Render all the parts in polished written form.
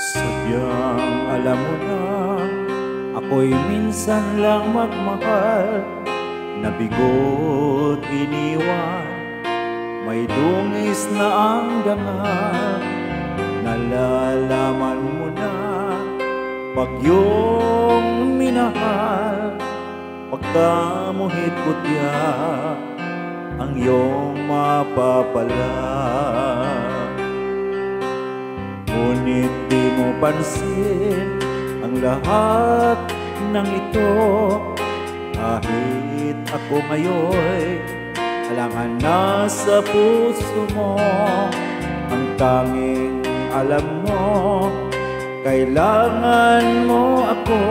Sadyang alam mo na, ako'y minsan lang magmahal, nabigo't iniwan, may dungis na ang dangal. Nalalaman mo na, pag iyong minahal, pagkamuhit putya, ang iyong mapapala. Ngunit di mo pansin ang lahat ng ito, kahit ako ngayon'y alangan na sa puso mo. Ang tanging alam mo, kailangan mo ako,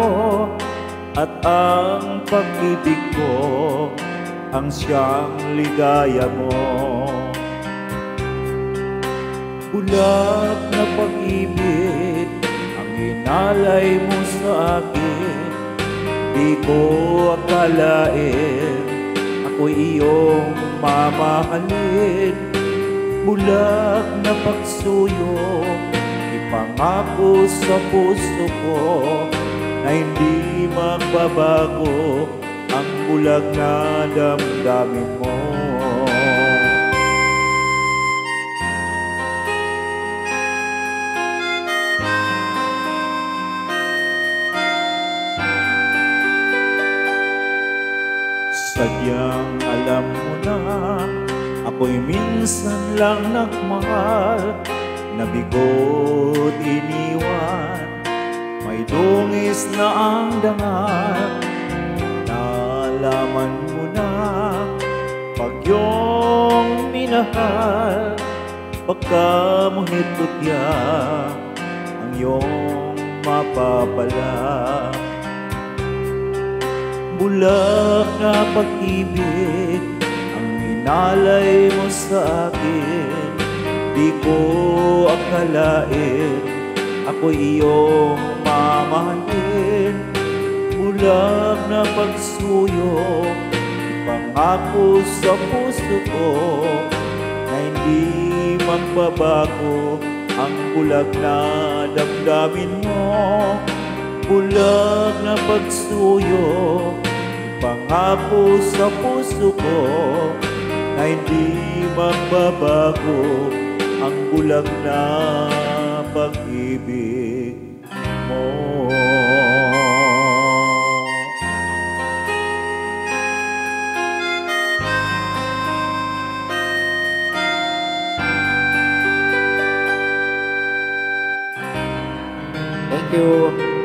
at ang pag-ibig ko ang siyang ligaya mo. Bulag na pag-ibig ang inalay mo sa akin, di ko akalain ako'y iyong mamahalin. Bulag na pagsuyo, ipangako sa puso ko na hindi magbabago ang bulag na damdamin mo. Sadyang alam mo na, ako'y minsan lang nagmahal, nabigo't iniwan, may dungis na ang dangal. Nalaman mo na, pag iyong minahal, pagkamuhit putya, ang iyong mapapala. Bulag na pag-ibig ang inalay mo sa akin, di ko akalain ako'y iyong mamahalin. Bulag na pagsuyo, ipangako sa puso ko na hindi magbabago ang bulag na damdamin mo. Bulag na pagsuyo, pangako sa puso ko na hindi magbabago ang bulag na pag-ibig mo. Thank you.